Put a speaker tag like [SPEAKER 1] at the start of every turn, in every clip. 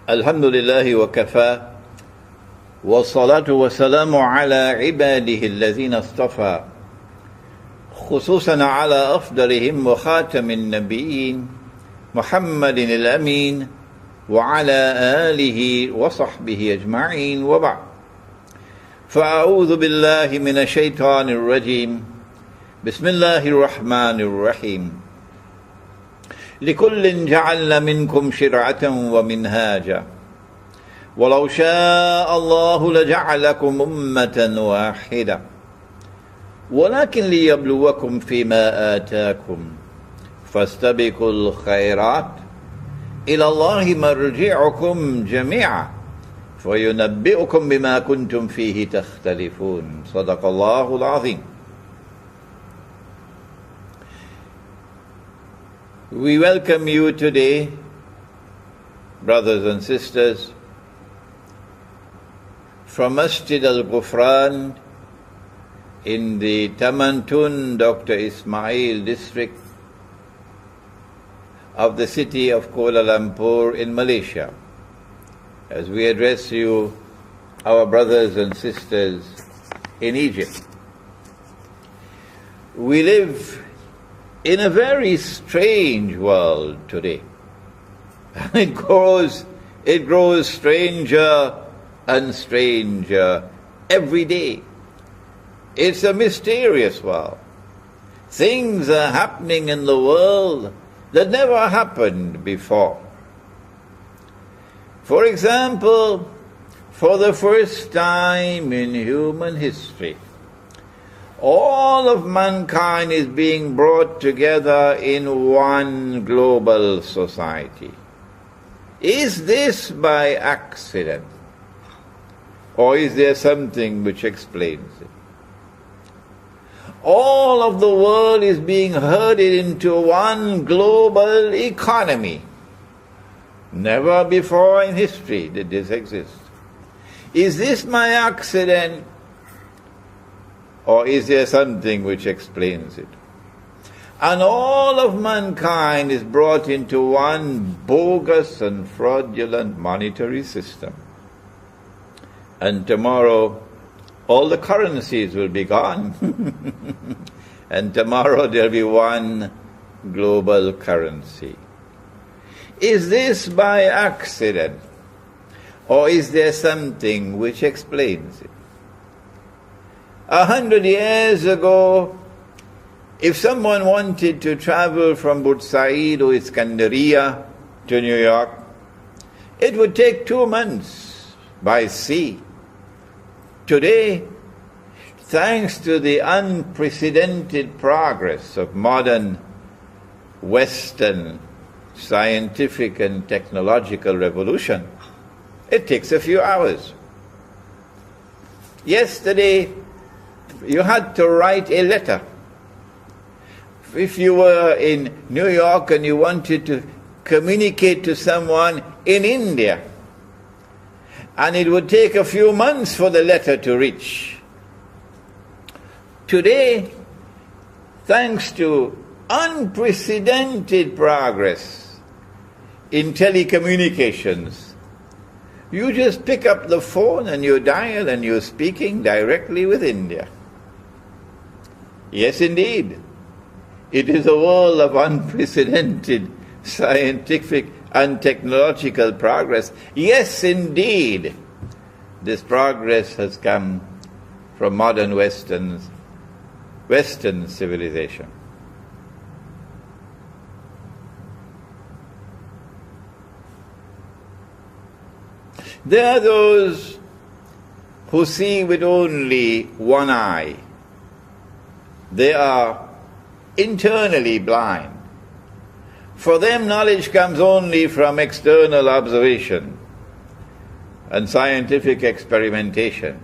[SPEAKER 1] الحمد لله وكفى والصلاة والسلام على عباده الذين اصطفى خصوصا على أفضلهم وخاتم النبيين محمد الأمين وعلى آله وصحبه أجمعين وبعد فأعوذ بالله من الشيطان الرجيم بسم الله الرحمن الرحيم لكل جعلنا منكم شرعة ومنهاجا ولو شاء الله لجعلكم أمة واحدة ولكن ليبلوكم فيما آتاكم فاستبقوا الخيرات إلى الله مرجعكم جميعا فينبئكم بما كنتم فيه تختلفون صدق الله العظيم. We welcome you today, brothers and sisters, from Masjid Al-Ghufran in the Tamantun Dr. Ismail district of the city of Kuala Lumpur in Malaysia, as we address you, our brothers and sisters in Egypt. We live in a very strange world today. It grows stranger and stranger every day. It's a mysterious world. Things are happening in the world that never happened before. For example, for the first time in human history, all of mankind is being brought together in one global society. Is this by accident? Or is there something which explains it? All of the world is being herded into one global economy. Never before in history did this exist. Is this by accident? Or is there something which explains it? And all of mankind is brought into one bogus and fraudulent monetary system. And tomorrow, all the currencies will be gone. And tomorrow there'll be one global currency. Is this by accident? Or is there something which explains it? 100 years ago, if someone wanted to travel from Bursaid or Iskandaria to New York, it would take 2 months by sea. Today, thanks to the unprecedented progress of modern Western scientific and technological revolution, it takes a few hours. Yesterday, you had to write a letter. If you were in New York and you wanted to communicate to someone in India, and it would take a few months for the letter to reach. Today, thanks to unprecedented progress in telecommunications, you just pick up the phone and you dial and you're speaking directly with India. Yes, indeed. It is a world of unprecedented scientific and technological progress. Yes, indeed. This progress has come from modern Western civilization. There are those who see with only one eye. They are internally blind. For them, knowledge comes only from external observation and scientific experimentation,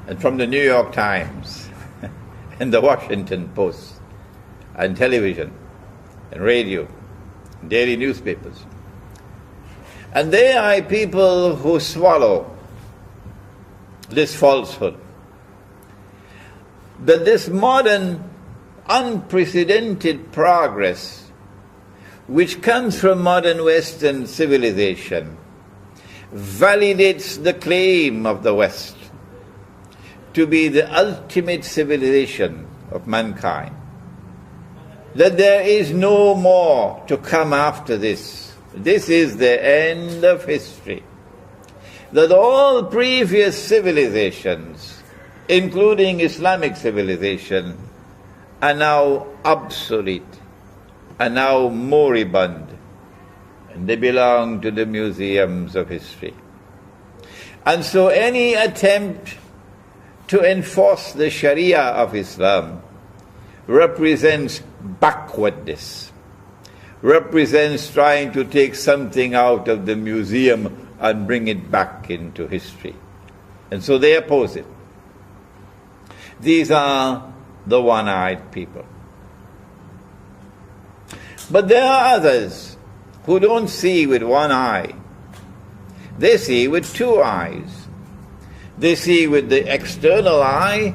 [SPEAKER 1] and from the New York Times and the Washington Post and television and radio, and daily newspapers. And they are people who swallow this falsehood, that this modern unprecedented progress which comes from modern Western civilization, validates the claim of the West to be the ultimate civilization of mankind, that there is no more to come after this. This is the end of history. That all previous civilizations, including Islamic civilization, are now obsolete, are now moribund, and they belong to the museums of history. And so any attempt to enforce the Sharia of Islam represents backwardness, represents trying to take something out of the museum and bring it back into history. And so they oppose it. These are the one-eyed people. But there are others who don't see with one eye. They see with two eyes. They see with the external eye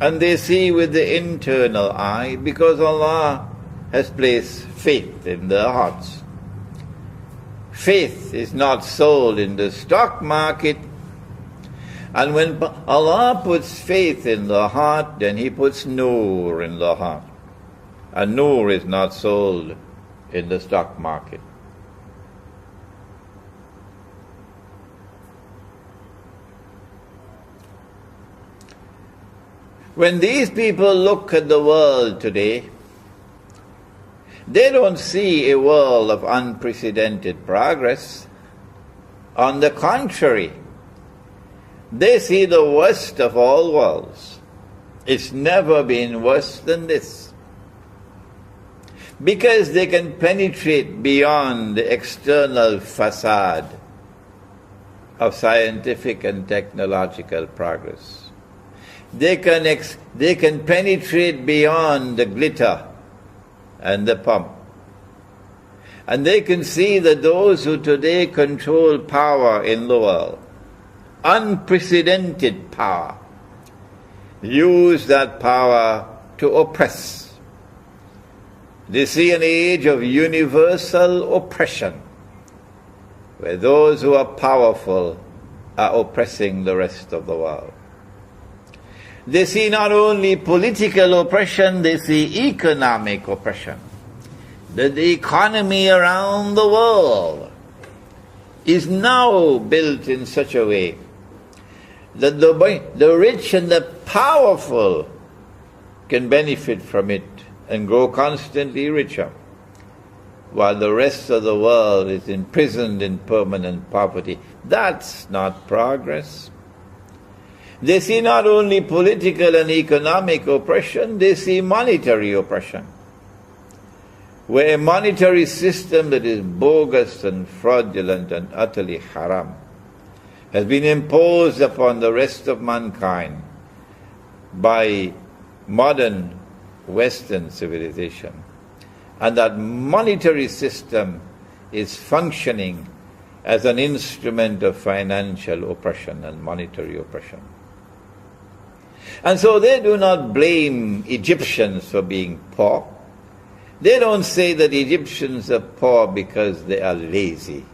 [SPEAKER 1] and they see with the internal eye, because Allah has placed faith in their hearts. Faith is not sold in the stock market. And when Allah puts faith in the heart, then He puts nur in the heart. And nur is not sold in the stock market. When these people look at the world today, they don't see a world of unprecedented progress. On the contrary, they see the worst of all worlds. It's never been worse than this. Because they can penetrate beyond the external facade of scientific and technological progress. They can penetrate beyond the glitter and the pomp. And they can see that those who today control power in the world, unprecedented power, use that power to oppress. They see an age of universal oppression, where those who are powerful are oppressing the rest of the world. They see not only political oppression, they see economic oppression. That the economy around the world is now built in such a way that the rich and the powerful can benefit from it and grow constantly richer, while the rest of the world is imprisoned in permanent poverty. That's not progress. They see not only political and economic oppression, they see monetary oppression, where a monetary system that is bogus and fraudulent and utterly haram has been imposed upon the rest of mankind by modern Western civilization. And that monetary system is functioning as an instrument of financial oppression and monetary oppression. And so they do not blame Egyptians for being poor. They don't say that Egyptians are poor because they are lazy.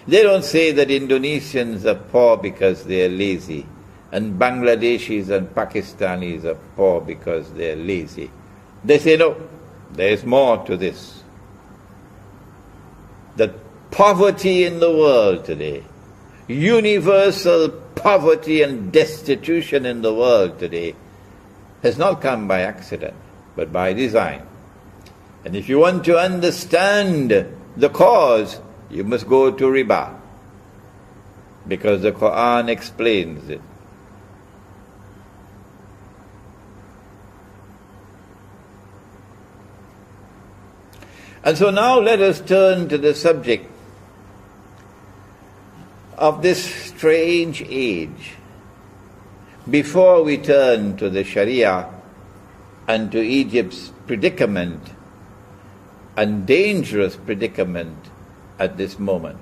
[SPEAKER 1] They don't say that Indonesians are poor because they are lazy, and Bangladeshis and Pakistanis are poor because they are lazy. They say, no, there is more to this. That poverty in the world today, universal poverty and destitution in the world today, has not come by accident, but by design. And if you want to understand the cause, you must go to riba, because the Quran explains it. And so now let us turn to the subject of this strange age, before we turn to the Sharia and to Egypt's predicament and dangerous predicament at this moment.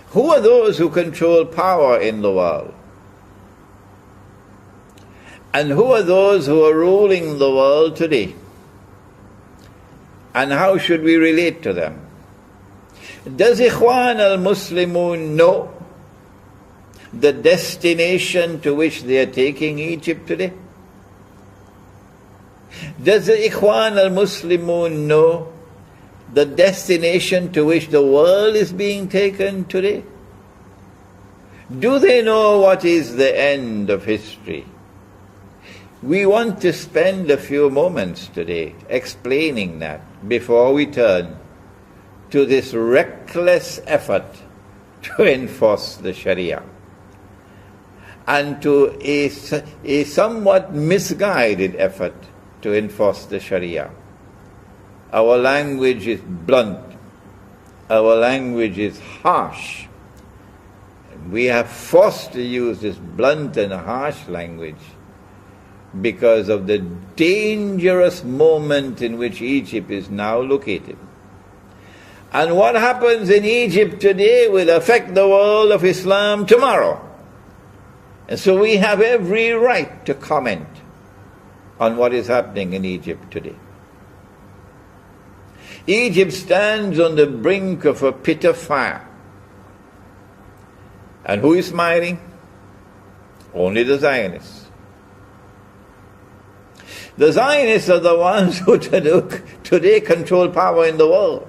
[SPEAKER 1] Who are those who control power in the world? And who are those who are ruling the world today? And how should we relate to them? Does Ikhwan al-Muslimun know the destination to which they are taking Egypt today? Does the Ikhwan al-Muslimun know the destination to which the world is being taken today? Do they know what is the end of history? We want to spend a few moments today explaining that before we turn to this reckless effort to enforce the Sharia and to a somewhat misguided effort to enforce the Sharia. Our language is blunt. Our language is harsh. We are forced to use this blunt and harsh language because of the dangerous moment in which Egypt is now located. And what happens in Egypt today will affect the world of Islam tomorrow. And so we have every right to comment on what is happening in Egypt today. Egypt stands on the brink of a pit of fire. And who is smiling? Only the Zionists. The Zionists are the ones who today control power in the world.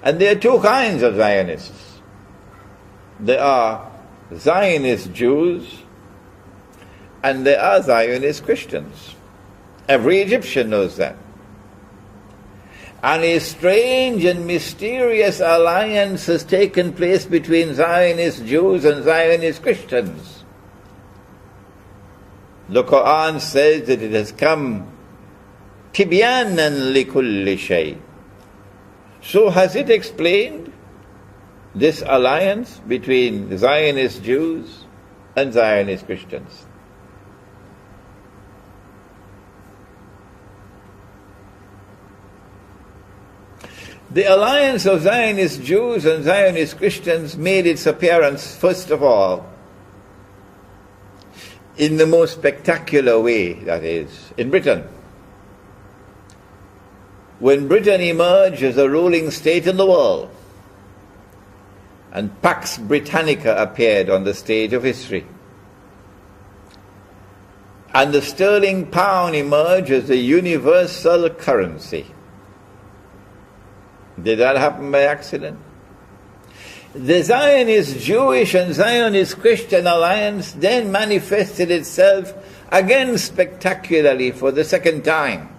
[SPEAKER 1] And there are two kinds of Zionists. There are Zionist Jews and there are Zionist Christians. Every Egyptian knows that. And a strange and mysterious alliance has taken place between Zionist Jews and Zionist Christians. The Quran says that it has come tibyanan likulli shay. So has it explained this alliance between Zionist Jews and Zionist Christians? The alliance of Zionist Jews and Zionist Christians made its appearance, first of all, in the most spectacular way, that is, in Britain. When Britain emerged as a ruling state in the world, and Pax Britannica appeared on the stage of history, and the sterling pound emerged as the universal currency. Did that happen by accident? The Zionist Jewish and Zionist Christian alliance then manifested itself again spectacularly for the second time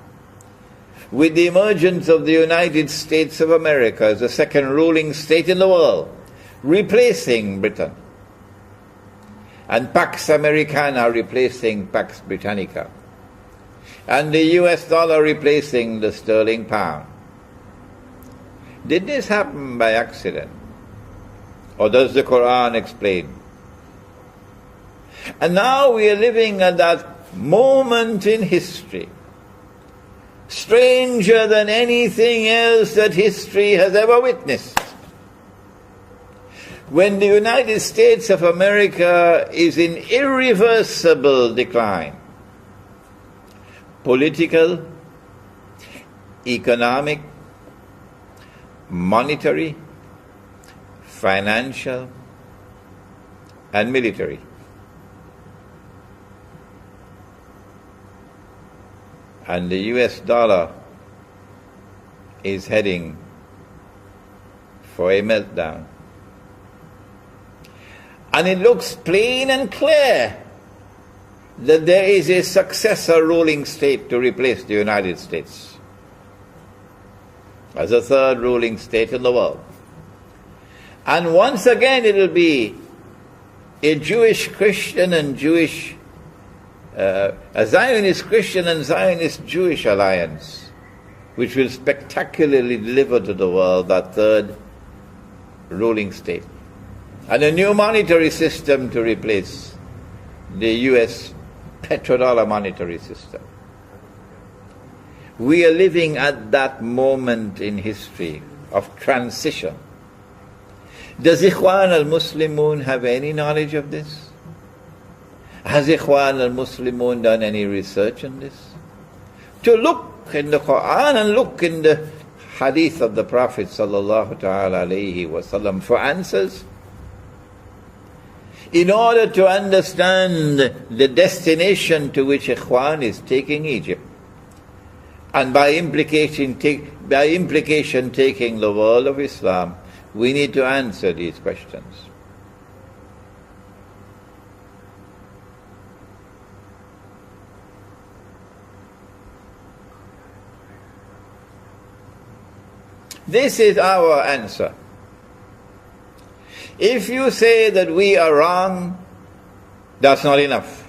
[SPEAKER 1] with the emergence of the United States of America as the second ruling state in the world, replacing Britain, and Pax Americana replacing Pax Britannica, and the US dollar replacing the sterling pound. Did this happen by accident? Or does the Quran explain? And now we are living at that moment in history, stranger than anything else that history has ever witnessed, when the United States of America is in irreversible decline. Political, economic, monetary, financial, and military. And the US dollar is heading for a meltdown. And it looks plain and clear that there is a successor ruling state to replace the United States as a third ruling state in the world. And once again it will be a Jewish Christian and a Zionist Christian and Zionist Jewish alliance, which will spectacularly deliver to the world that third ruling state. And a new monetary system to replace the US petrodollar monetary system. We are living at that moment in history of transition. Does Ikhwan al-Muslimun have any knowledge of this? Has Ikhwan al-Muslimun done any research on this? To look in the Quran and look in the hadith of the Prophet sallallahu ta'ala alayhi wasallam for answers. In order to understand the destination to which Ikhwan is taking Egypt, and by implication taking the world of Islam, we need to answer these questions. This is our answer. If you say that we are wrong, that's not enough.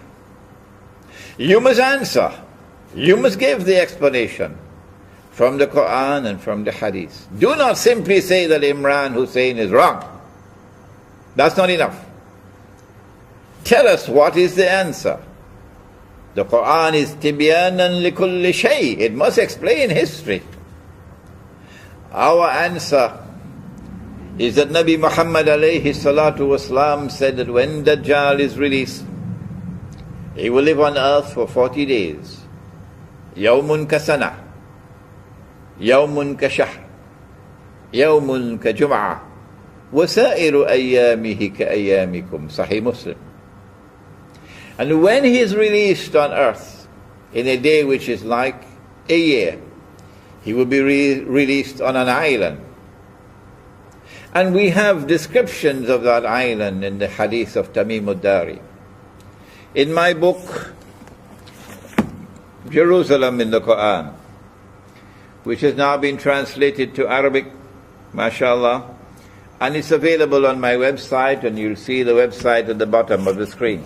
[SPEAKER 1] You must answer. You must give the explanation from the Quran and from the Hadith. Do not simply say that Imran Hussein is wrong. That's not enough. Tell us what is the answer. The Quran is tibyanan likulli shay. It must explain history. Our answer is that Nabi Muhammad alayhi salatu wasalam said that when Dajjal is released, he will live on earth for 40 days. Yawmun ka sana, yawmun ka shahr, yawmun ka jum'ah, wasairu ayyamihi ka ayyamikum. Sahih Muslim. And when he is released on earth in a day which is like a year, he will be released on an island. And we have descriptions of that island in the hadith of Tamim ad-Dari. In my book, Jerusalem in the Quran, which has now been translated to Arabic, mashallah, and it's available on my website, and you'll see the website at the bottom of the screen.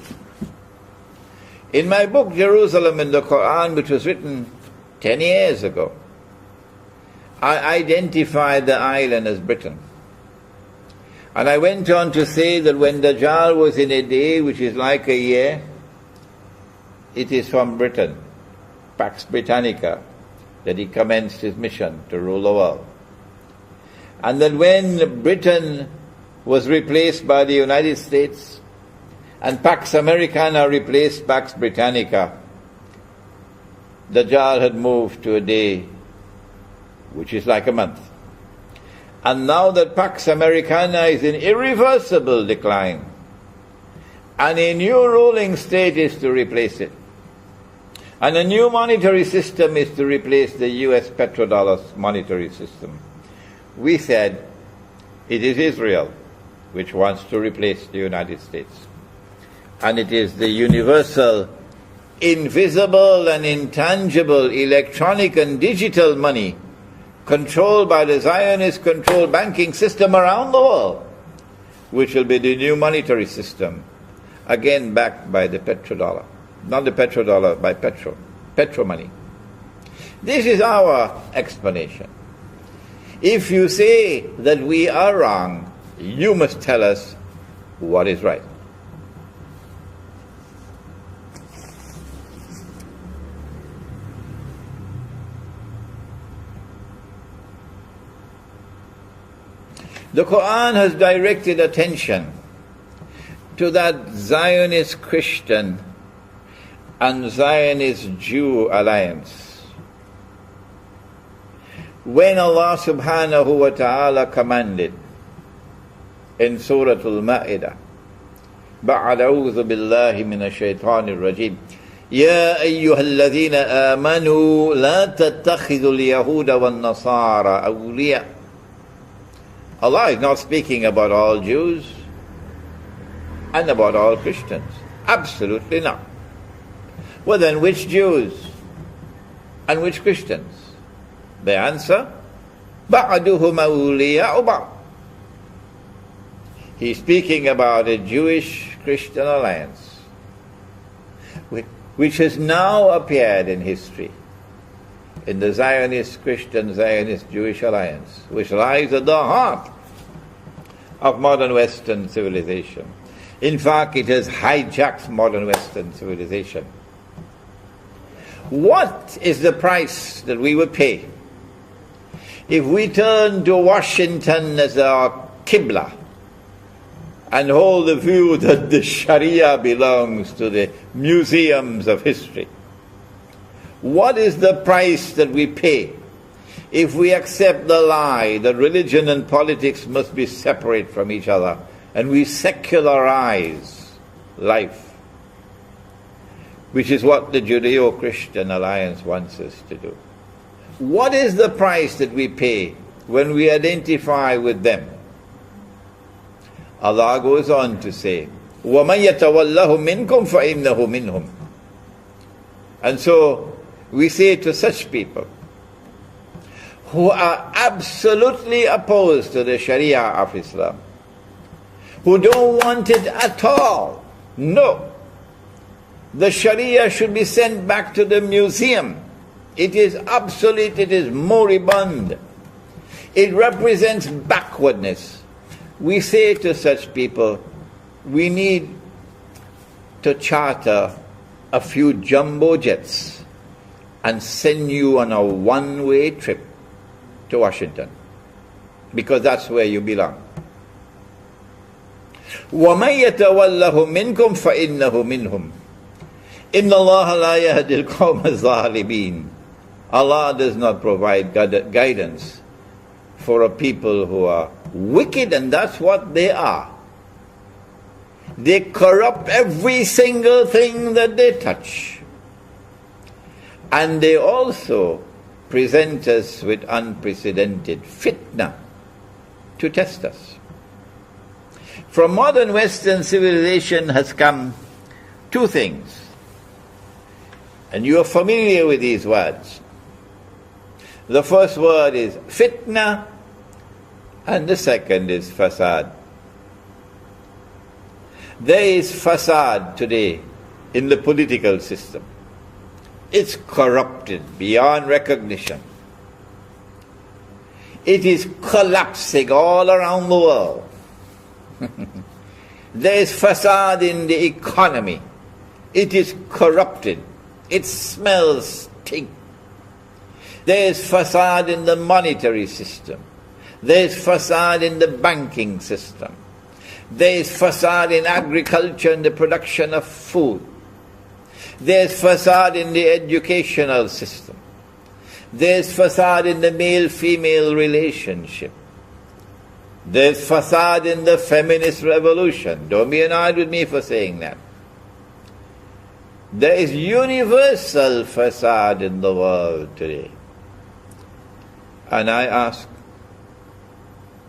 [SPEAKER 1] In my book, Jerusalem in the Quran, which was written 10 years ago, I identified the island as Britain. And I went on to say that when Dajjal was in a day which is like a year, it is from Britain, Pax Britannica, that he commenced his mission to rule the world. And that when Britain was replaced by the United States and Pax Americana replaced Pax Britannica, Dajjal had moved to a day which is like a month. And now that Pax Americana is in irreversible decline, and a new ruling state is to replace it, and a new monetary system is to replace the US petrodollar monetary system, we said it is Israel which wants to replace the United States. And it is the universal, invisible and intangible electronic and digital money controlled by the Zionist-controlled banking system around the world, which will be the new monetary system, again backed by the petrodollar. Not the petrodollar, by petro money. This is our explanation. If you say that we are wrong, you must tell us what is right. The Quran has directed attention to that Zionist Christian and Zionist Jew alliance. When Allah subhanahu wa ta'ala commanded in Surah Al-Ma'idah, بعد أعوذ بالله من الشيطان الرجيم يا أيها الذين آمنوا لا تتخذوا اليهود والنصارى أولياء. Allah is not speaking about all Jews and about all Christians. Absolutely not. Well then, which Jews and which Christians? The answer, بَعْدُهُمْ أَوْلِيَاءُ بَعْضٍ. He's speaking about a Jewish-Christian alliance which has now appeared in history, in the Zionist-Christian, Zionist-Jewish alliance, which lies at the heart of modern Western civilization. In fact, it has hijacked modern Western civilization. What is the price that we would pay if we turn to Washington as our Qibla and hold the view that the Sharia belongs to the museums of history? What is the price that we pay if we accept the lie that religion and politics must be separate from each other and we secularize life, which is what the Judeo-Christian Alliance wants us to do? What is the price that we pay when we identify with them? Allah goes on to say, وَمَنْ يَتَوَلَّهُ مِنْكُمْ فَإِنَّهُ مِنْهُمْ. And so we say to such people who are absolutely opposed to the Sharia of Islam, who don't want it at all, no, the Sharia should be sent back to the museum. It is obsolete, it is moribund. It represents backwardness. We say to such people, we need to charter a few jumbo jets and send you on a one-way trip to Washington, because that's where you belong. وَمَنْ يَتَوَلَّهُ مِنْكُمْ فَإِنَّهُ مِنْهُمْ إِنَّ اللَّهَ لَا يَهْدِي الْقَوْمَ الظَّالِمِينَ. Allah does not provide guidance for a people who are wicked, and that's what they are. They corrupt every single thing that they touch. And they also present us with unprecedented fitna to test us. From modern Western civilization has come two things. And you are familiar with these words. The first word is fitna, and the second is fasad. There is fasad today in the political system. It's corrupted beyond recognition. It is collapsing all around the world. There is fasad in the economy. It is corrupted. It smells stink. There is fasad in the monetary system. There is fasad in the banking system. There is fasad in agriculture and the production of food. There is fasad in the educational system. There is fasad in the male-female relationship. There is fasad in the feminist revolution. Don't be annoyed with me for saying that. There is universal fasad in the world today. And I ask,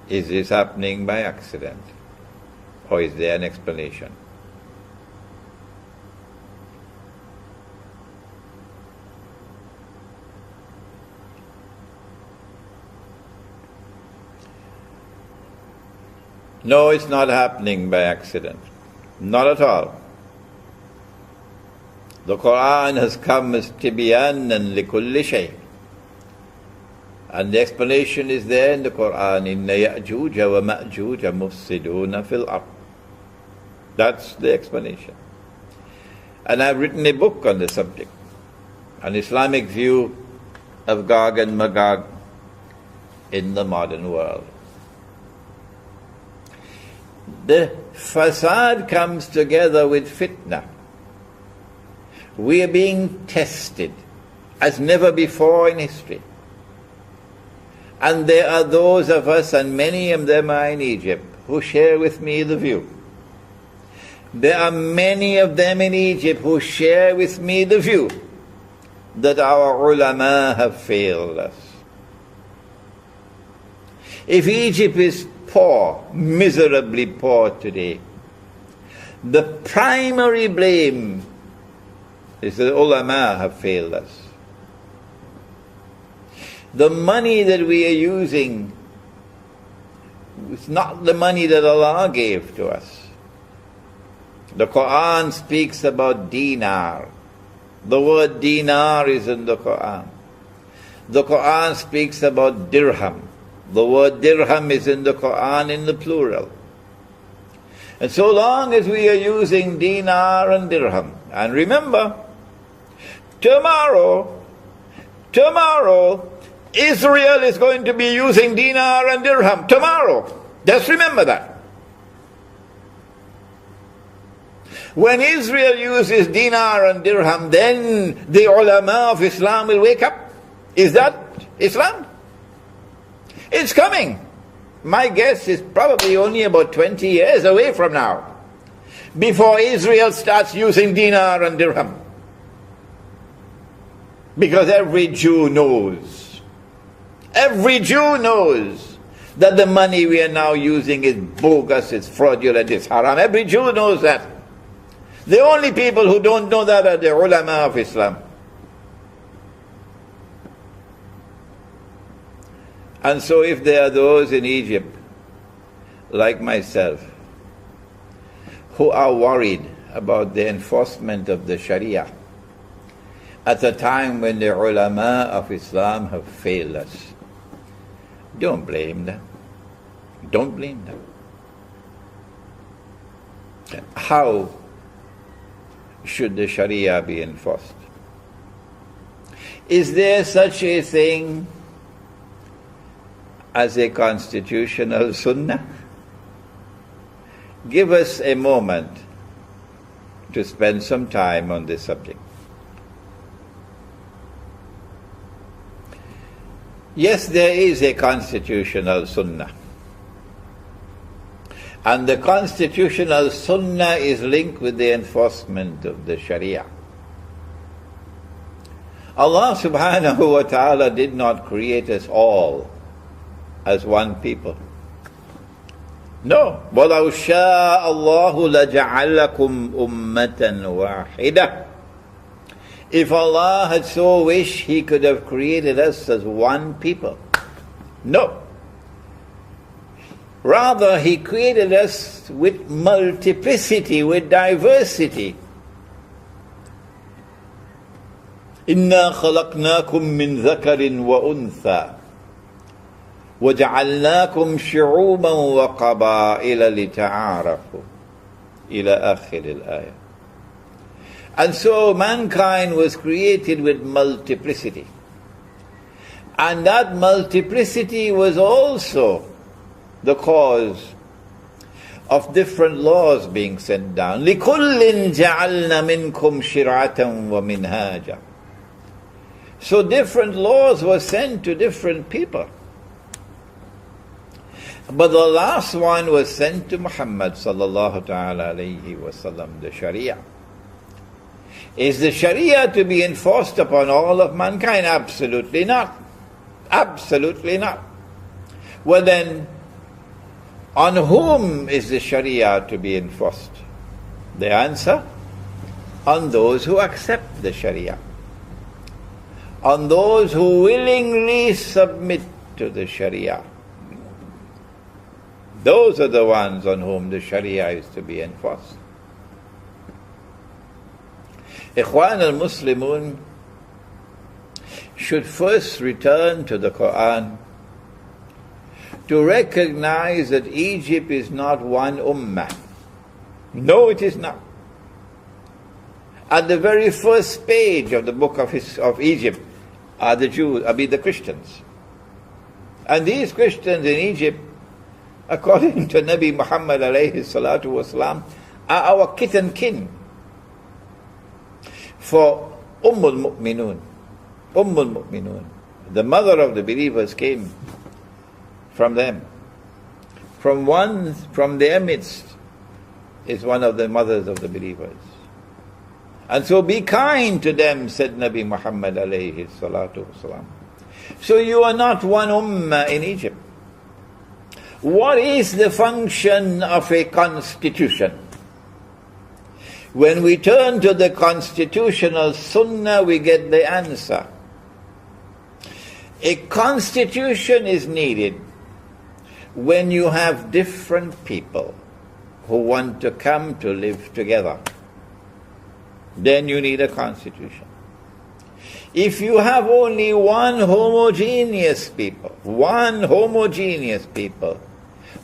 [SPEAKER 1] is this happening by accident? Or is there an explanation? No, it's not happening by accident. Not at all. The Quran has come as tibyanan likulli shay. And the explanation is there in the Quran, Inna Ya'juja wa Ma'juja mufsiduna fil ard. That's the explanation. And I've written a book on the subject, an Islamic view of Gog and Magog in the modern world. The fasad comes together with fitna. We are being tested as never before in history. And there are those of us, and many of them are in Egypt, who share with me the view. There are many of them in Egypt who share with me the view that our ulama have failed us. If Egypt is poor, miserably poor today, the primary blame is that ulama have failed us. The money that we are using is not the money that Allah gave to us. The Quran speaks about dinar. The word dinar is in the Quran. The Quran speaks about dirham. The word dirham is in the Quran in the plural. And so long as we are using dinar and dirham, and remember, tomorrow, Israel is going to be using dinar and dirham. Tomorrow. Just remember that. When Israel uses dinar and dirham, then the ulama of Islam will wake up. Is that Islam? It's coming. My guess is probably only about 20 years away from now, before Israel starts using dinar and dirham. Because every Jew knows that the money we are now using is bogus, it's fraudulent, it's haram. Every Jew knows that. The only people who don't know that are the ulama of Islam. And so if there are those in Egypt, like myself, who are worried about the enforcement of the Sharia at a time when the ulama of Islam have failed us, don't blame them. Don't blame them. How should the Sharia be enforced? Is there such a thing as a constitutional sunnah? Give us a moment to spend some time on this subject. Yes, there is a constitutional sunnah. And the constitutional sunnah is linked with the enforcement of the Sharia. Allah subhanahu wa ta'ala did not create us all as one people. No. وَلَوْ شَاءَ اللَّهُ لَجَعَلَكُمْ أُمَّةً وَاحِدَةً. If Allah had so wished, He could have created us as one people. No. Rather, He created us with multiplicity, with diversity. إِنَّا خَلَقْنَاكُم مِّن ذَكَرٍ وَأُنثَى وَجَعَلْنَاكُمْ شُعُوبًا وَقَبَائِلَ لِتَعَارَفُوا إلى آخر الآية. And so mankind was created with multiplicity. And that multiplicity was also the cause of different laws being sent down. لِكُلٍّ جَعَلْنَا مِنْكُمْ شِرْعَةً وَمِنْهَاجًا. So different laws were sent to different people. But the last one was sent to Muhammad sallallahu ta'ala alayhi wa sallam, the Sharia. Is the Sharia to be enforced upon all of mankind? Absolutely not. Absolutely not. Well then, on whom is the Sharia to be enforced? The answer? On those who accept the Sharia. On those who willingly submit to the Sharia. Those are the ones on whom the Sharia is to be enforced. Ikhwan al-Muslimun should first return to the Quran to recognize that Egypt is not one ummah. No, it is not. At the very first page of the book of Egypt are the Jews, the Christians. And these Christians in Egypt, according to Nabi Muhammad alayhi salatu wasalam, are our kith and kin. For Ummul Mu'minun, the mother of the believers, came from them. From their midst is one of the mothers of the believers. And so be kind to them, said Nabi Muhammad alayhi salatu wasalam. So you are not one ummah in Egypt. What is the function of a constitution? When we turn to the constitutional sunnah, we get the answer. A constitution is needed when you have different people who want to come to live together. Then you need a constitution. If you have only one homogeneous people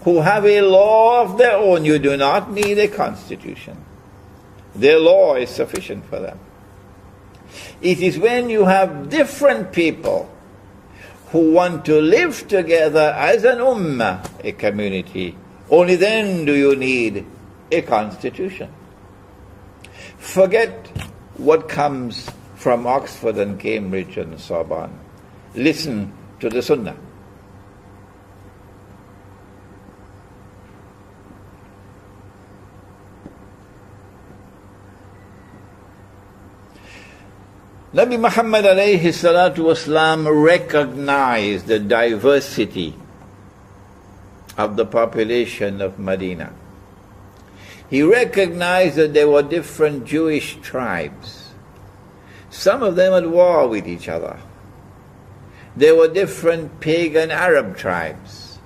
[SPEAKER 1] who have a law of their own, you do not need a constitution. Their law is sufficient for them. It is when you have different people who want to live together as an ummah, a community, only then do you need a constitution. Forget what comes from Oxford and Cambridge and Sorbonne. Listen to the Sunnah. Nabi Muhammad alayhi salatu wasalam recognized the diversity of the population of Medina. He recognized that there were different Jewish tribes. Some of them at war with each other. There were different pagan Arab tribes.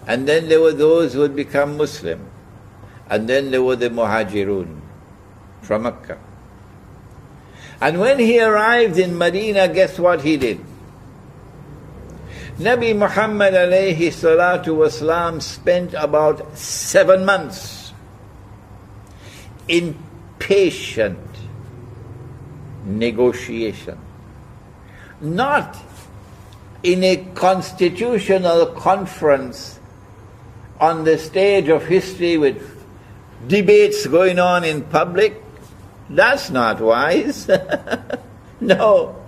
[SPEAKER 1] And then there were those who had become Muslim. And then there were the Muhajirun from Mecca. And when he arrived in Medina, guess what he did? Nabi Muhammad alayhi salatu wasalam spent about 7 months in patient negotiation. Not in a constitutional conference on the stage of history with debates going on in public. That's not wise. No.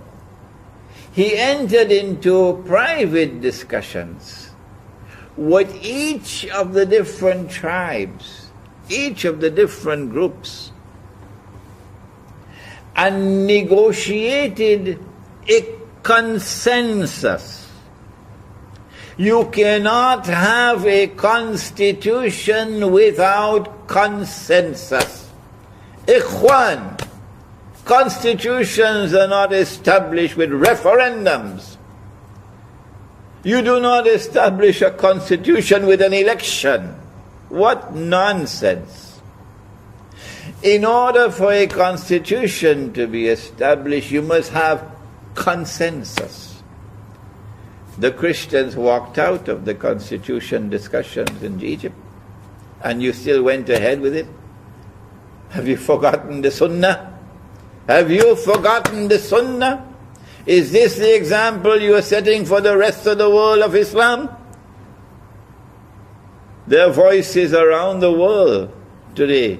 [SPEAKER 1] He entered into private discussions with each of the different tribes, each of the different groups, and negotiated a consensus. You cannot have a constitution without consensus. Ikhwan, constitutions are not established with referendums. You do not establish a constitution with an election. What nonsense. In order for a constitution to be established, you must have consensus. The Christians walked out of the constitution discussions in Egypt, and you still went ahead with it. Have you forgotten the Sunnah? Have you forgotten the Sunnah? Is this the example you are setting for the rest of the world of Islam? There are voices around the world today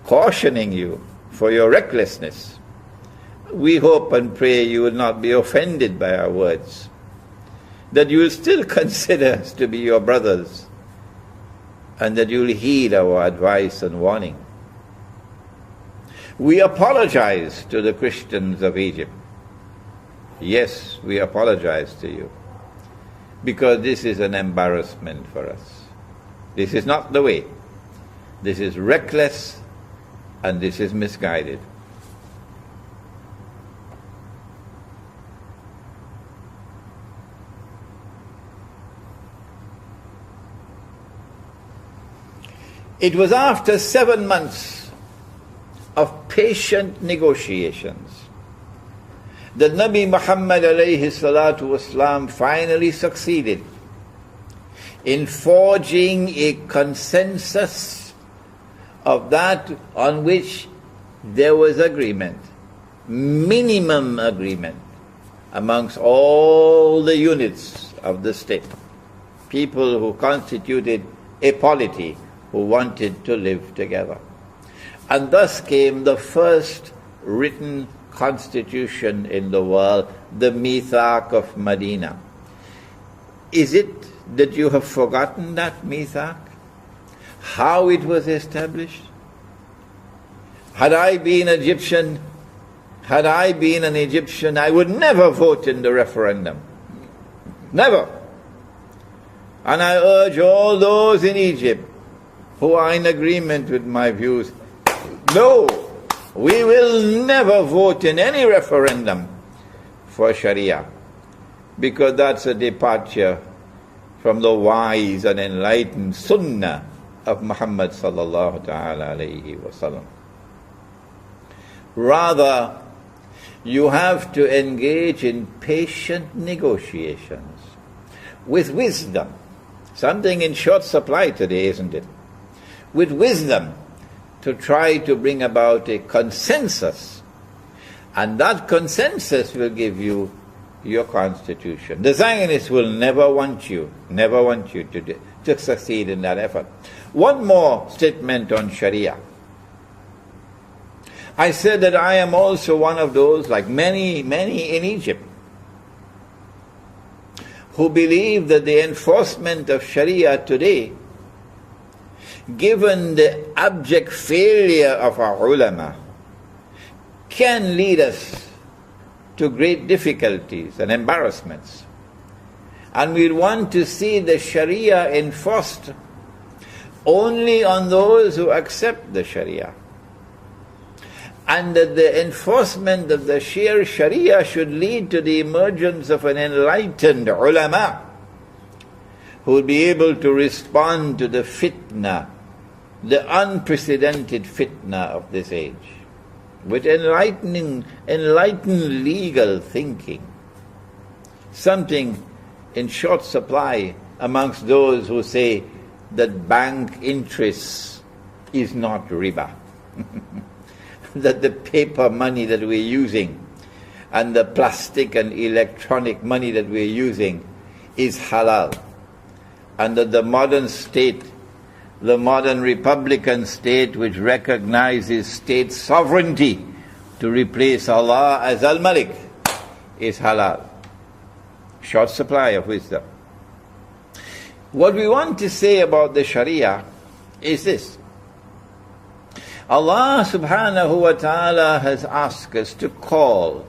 [SPEAKER 1] cautioning you for your recklessness. We hope and pray you will not be offended by our words, that you will still consider us to be your brothers, and that you will heed our advice and warning. We apologize to the Christians of Egypt. Yes, we apologize to you, because this is an embarrassment for us. This is not the way. This is reckless, and this is misguided. It was after 7 months of patient negotiations that Nabi Muhammad alayhi salatu wasalam finally succeeded in forging a consensus of that on which there was agreement, minimum agreement, amongst all the units of the state, people who constituted a polity, who wanted to live together. And thus came the first written constitution in the world, the Mithaq of Medina. Is it that you have forgotten that Mithaq? How it was established? Had I been Egyptian, I would never vote in the referendum. Never. And I urge all those in Egypt who are in agreement with my views, no, we will never vote in any referendum for Sharia, because that's a departure from the wise and enlightened Sunnah of Muhammad sallallahu ta'ala alayhi wa sallam. Rather, you have to engage in patient negotiations with wisdom, something in short supply today, isn't it? With wisdom, to try to bring about a consensus, and that consensus will give you your constitution. The Zionists will never want you to succeed in that effort. One more statement on Sharia. I said that I am also one of those, like many, many in Egypt, who believe that the enforcement of Sharia today, given the abject failure of our ulama, can lead us to great difficulties and embarrassments. And we want to see the Sharia enforced only on those who accept the Sharia. And that the enforcement of the sheer Sharia should lead to the emergence of an enlightened ulama who will be able to respond to the fitna, the unprecedented fitna of this age, with enlightened legal thinking, something in short supply amongst those who say that bank interest is not riba. That the paper money that we're using and the plastic and electronic money that we're using is halal. And that the modern state, the modern republican state which recognizes state sovereignty to replace Allah as Al-Malik, is halal. Short supply of wisdom. What we want to say about the Sharia is this. Allah subhanahu wa ta'ala has asked us to call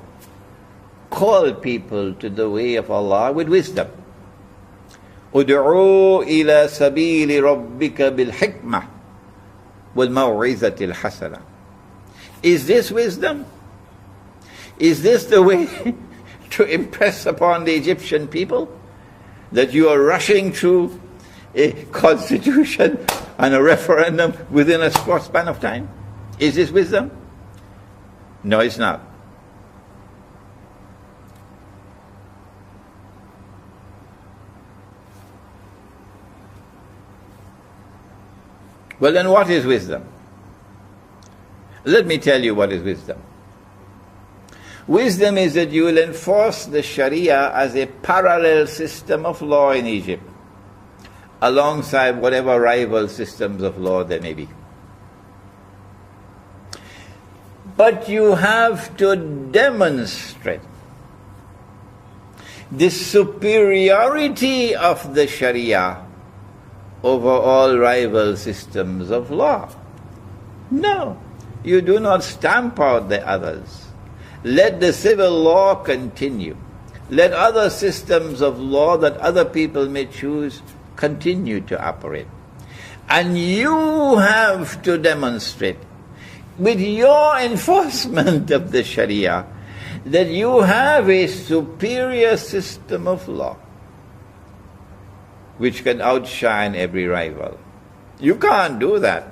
[SPEAKER 1] people to the way of Allah with wisdom. Ud'u ila sabili rabbika bil hikmah wal maw'izati al hasana. Is this wisdom? Is this the way to impress upon the Egyptian people that you are rushing through a constitution and a referendum within a short span of time? Is this wisdom? No, it's not. Well, then what is wisdom? Let me tell you what is wisdom. Wisdom is that you will enforce the Sharia as a parallel system of law in Egypt, alongside whatever rival systems of law there may be. But you have to demonstrate the superiority of the Sharia over all rival systems of law. No, you do not stamp out the others. Let the civil law continue. Let other systems of law that other people may choose continue to operate. And you have to demonstrate with your enforcement of the Sharia that you have a superior system of law which can outshine every rival. You can't do that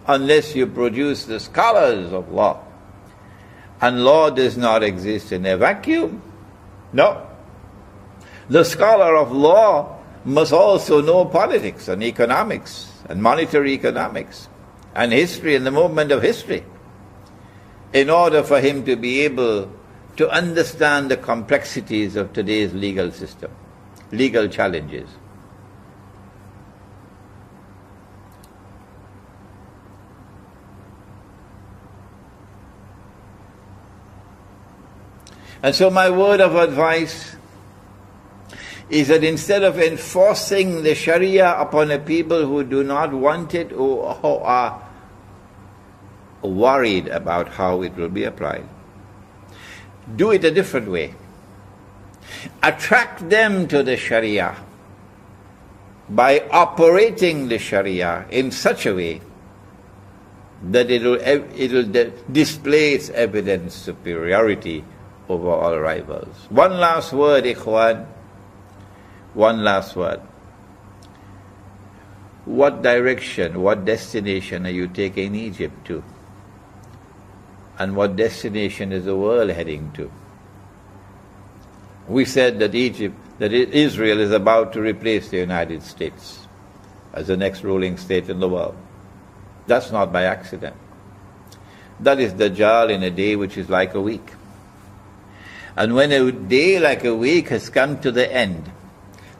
[SPEAKER 1] unless you produce the scholars of law. And law does not exist in a vacuum. No. The scholar of law must also know politics and economics and monetary economics and history and the movement of history in order for him to be able to understand the complexities of today's legal system, legal challenges. And so my word of advice is that instead of enforcing the Sharia upon a people who do not want it or who are worried about how it will be applied, do it a different way. Attract them to the Sharia by operating the Sharia in such a way that it will display its evident superiority over all rivals. One last word, ikhwan. One last word. What direction, what destination are you taking Egypt to? And what destination is the world heading to? We said that Israel is about to replace the United States as the next ruling state in the world. That's not by accident. That is Dajjal in a day which is like a week. And when a day like a week has come to the end,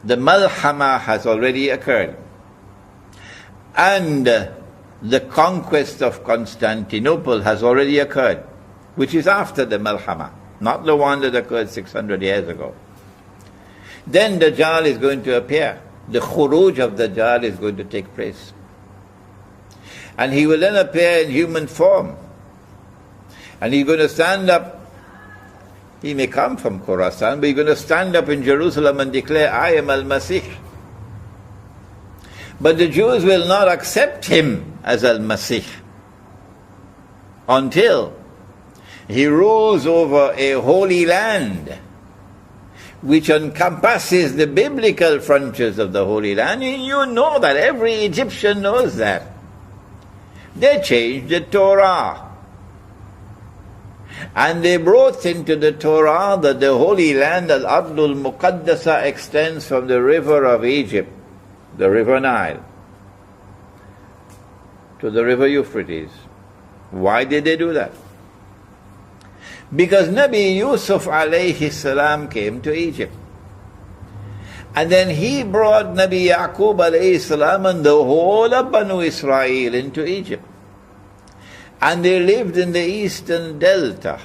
[SPEAKER 1] the malhama has already occurred. And the conquest of Constantinople has already occurred, which is after the Malhama, not the one that occurred 600 years ago. Then Dajjal is going to appear. The khuruj of Dajjal is going to take place. And he will then appear in human form. And he's going to stand up. He may come from Khorasan, but he's going to stand up in Jerusalem and declare, I am Al-Masih. But the Jews will not accept him as Al-Masih until he rules over a holy land which encompasses the biblical frontiers of the Holy Land. And you know that. Every Egyptian knows that. They changed the Torah. And they brought into the Torah that the Holy Land, Al-Ardul Muqaddasa, extends from the river of Egypt, the river Nile, to the river Euphrates. Why did they do that? Because Nabi Yusuf alayhi salam came to Egypt. And then he brought Nabi Yaqub alayhi salam and the whole of Banu Israel into Egypt. And they lived in the eastern delta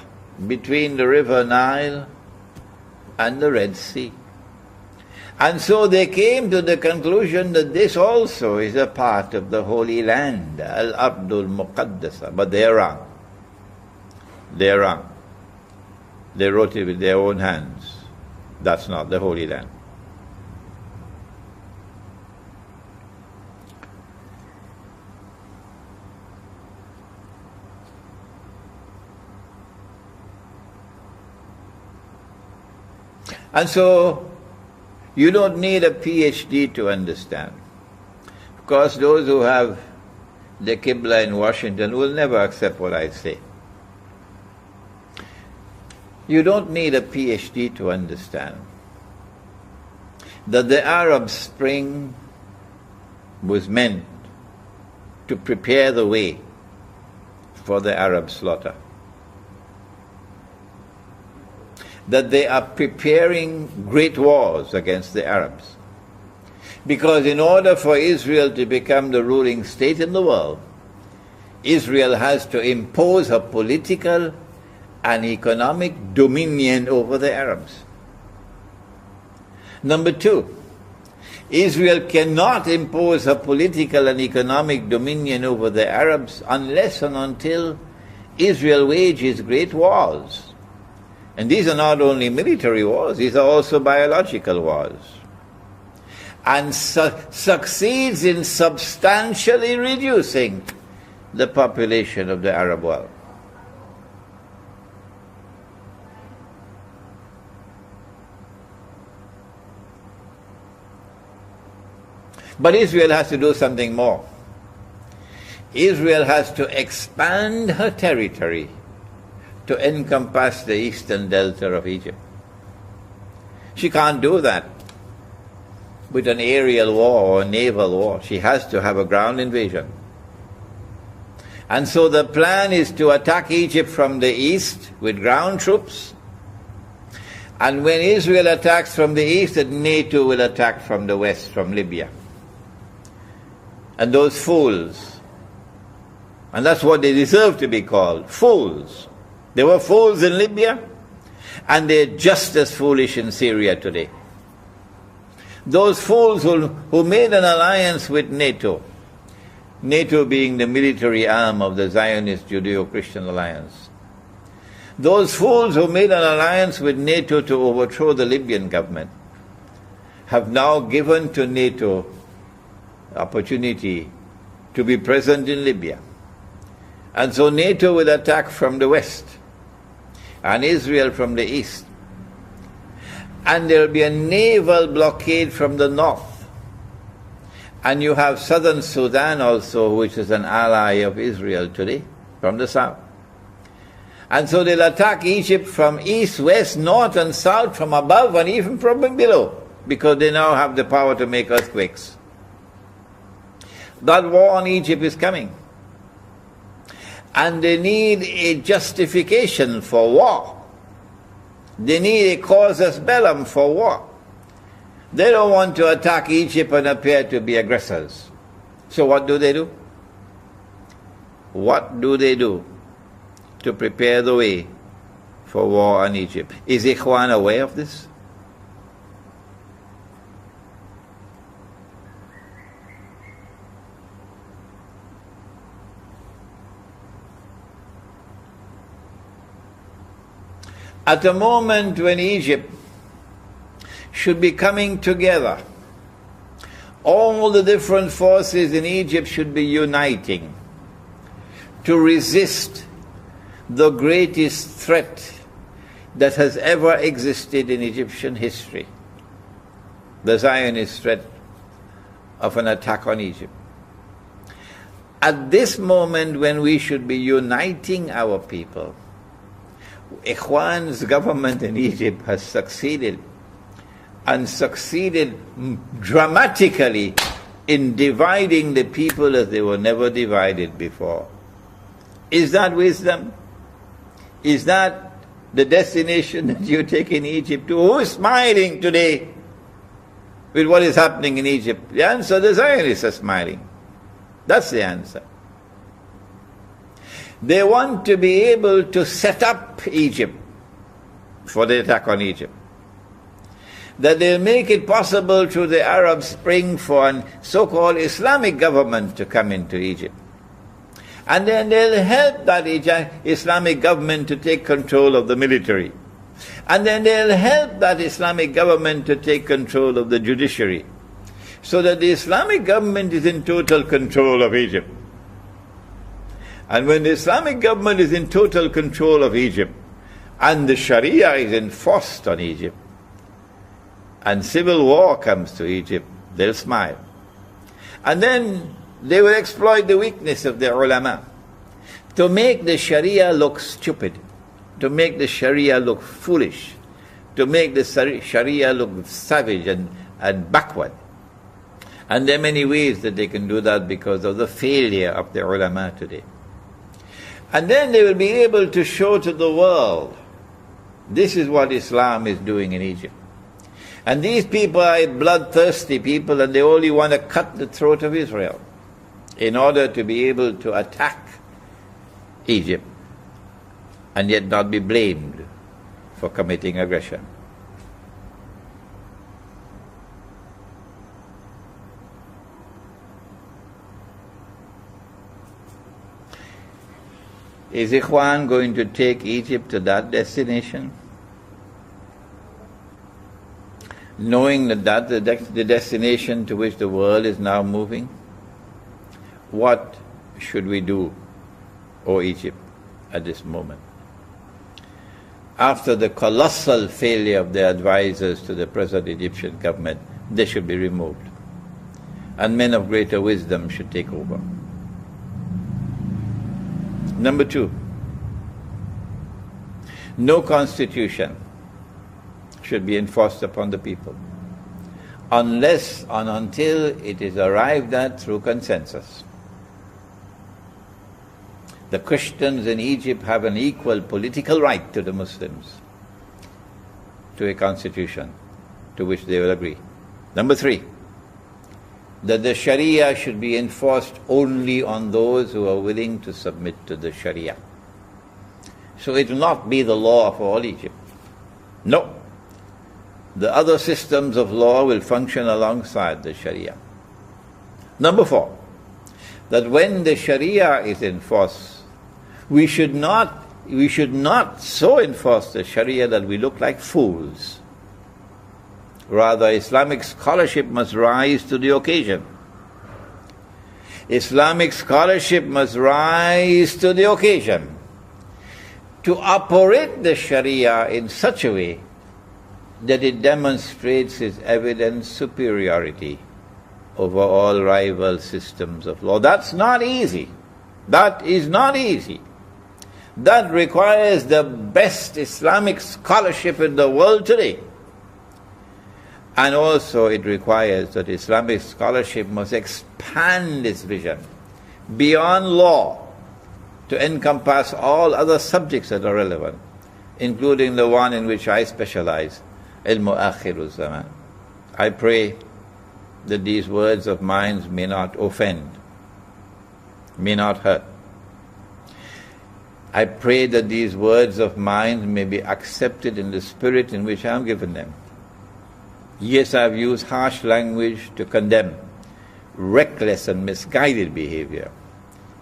[SPEAKER 1] between the river Nile and the Red Sea. And so they came to the conclusion that this also is a part of the Holy Land, Al-Ardul Muqaddasa. But they're wrong. They're wrong. They wrote it with their own hands. That's not the Holy Land. And so, you don't need a PhD to understand. Of course, those who have the Qibla in Washington will never accept what I say. You don't need a PhD to understand that the Arab Spring was meant to prepare the way for the Arab slaughter. That they are preparing great wars against the Arabs. Because in order for Israel to become the ruling state in the world, Israel has to impose her political and economic dominion over the Arabs. Number two, Israel cannot impose her political and economic dominion over the Arabs unless and until Israel wages great wars. And these are not only military wars, these are also biological wars. And succeeds in substantially reducing the population of the Arab world. But Israel has to do something more. Israel has to expand her territory to encompass the eastern delta of Egypt. She can't do that with an aerial war or a naval war. She has to have a ground invasion. And so the plan is to attack Egypt from the east with ground troops. And when Israel attacks from the east, NATO will attack from the west, from Libya. And those fools, and that's what they deserve to be called, fools. They were fools in Libya, and they're just as foolish in Syria today. Those fools who made an alliance with NATO, NATO being the military arm of the Zionist Judeo-Christian alliance. Those fools who made an alliance with NATO to overthrow the Libyan government have now given to NATO opportunity to be present in Libya. And so NATO will attack from the west and Israel from the east. And there will be a naval blockade from the north. And you have southern Sudan also, which is an ally of Israel today, from the south. And so they'll attack Egypt from east, west, north and south, from above and even from below, because they now have the power to make earthquakes. That war on Egypt is coming. And they need a justification for war. They need a casus bellum for war. They don't want to attack Egypt and appear to be aggressors. So what do? what do they do to prepare the way for war on Egypt? Is Ikhwan aware of this? At a moment when Egypt should be coming together, all the different forces in Egypt should be uniting to resist the greatest threat that has ever existed in Egyptian history, the Zionist threat of an attack on Egypt. At this moment when we should be uniting our people, Ikhwan's government in Egypt has succeeded, and succeeded dramatically in dividing the people as they were never divided before. Is that wisdom? Is that the destination that you take in Egypt to? Who is smiling today with what is happening in Egypt? The answer, the Zionists are smiling. That's the answer. They want to be able to set up Egypt for the attack on Egypt. That they'll make it possible through the Arab Spring for a so-called Islamic government to come into Egypt. And then they'll help that Islamic government to take control of the military. And then they'll help that Islamic government to take control of the judiciary. So that the Islamic government is in total control of Egypt. And when the Islamic government is in total control of Egypt, and the Sharia is enforced on Egypt, and civil war comes to Egypt, they'll smile. And then they will exploit the weakness of the ulama to make the Sharia look stupid, to make the Sharia look foolish, to make the Sharia look savage and backward. And there are many ways that they can do that because of the failure of the ulama today. And then they will be able to show to the world, this is what Islam is doing in Egypt. And these people are bloodthirsty people, and they only want to cut the throat of Israel in order to be able to attack Egypt and yet not be blamed for committing aggression. Is Ikhwan going to take Egypt to that destination? Knowing that that's the destination to which the world is now moving? What should we do, O Egypt, at this moment? After the colossal failure of the advisors to the present Egyptian government, they should be removed. And men of greater wisdom should take over. Number 2, no constitution should be enforced upon the people unless and until it is arrived at through consensus. The Christians in Egypt have an equal political right to the Muslims to a constitution to which they will agree. Number 3, that the Sharia should be enforced only on those who are willing to submit to the Sharia. So it will not be the law of all Egypt. No. The other systems of law will function alongside the Sharia. Number 4, that when the Sharia is enforced, we should not so enforce the Sharia that we look like fools. Rather, Islamic scholarship must rise to the occasion. Islamic scholarship must rise to the occasion to operate the Sharia in such a way that it demonstrates its evident superiority over all rival systems of law. That's not easy. That is not easy. That requires the best Islamic scholarship in the world today. And also it requires that Islamic scholarship must expand its vision beyond law to encompass all other subjects that are relevant, including the one in which I specialize, al-mu'akhir zaman. I pray that these words of mine may not offend, may not hurt, I pray that these words of mine may be accepted in the spirit in which I am given them. Yes, I have used harsh language to condemn reckless and misguided behavior,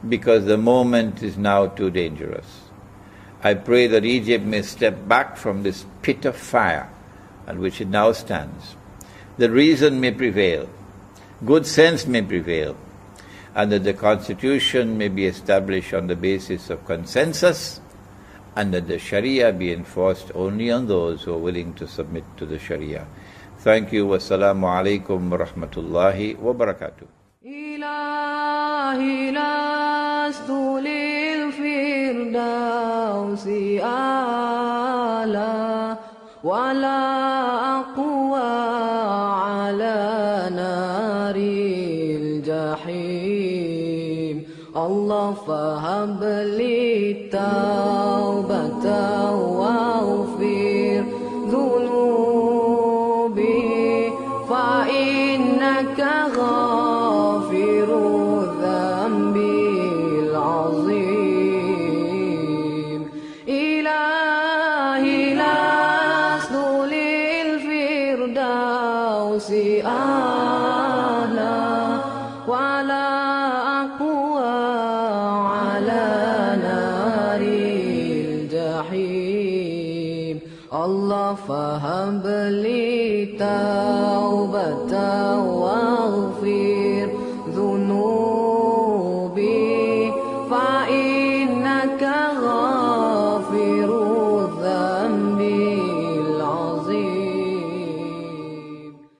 [SPEAKER 1] because the moment is now too dangerous. I pray that Egypt may step back from this pit of fire at which it now stands, that reason may prevail, good sense may prevail, and that the constitution may be established on the basis of consensus, and that the Sharia be enforced only on those who are willing to submit to the Sharia. Thank you. Wassalamu alaikum wa rahmatullahi wa barakatuh.
[SPEAKER 2] إلهي لست للفردوس أعلى ولا أقوى على نار الجحيم الله فهب لي التوبة واغفر ذنوبي فإنك غافر الذنب العظيم إلهي لست للفردوس أعلى ولا أقوى على نار الجحيم الله فهب لي توبة واغفر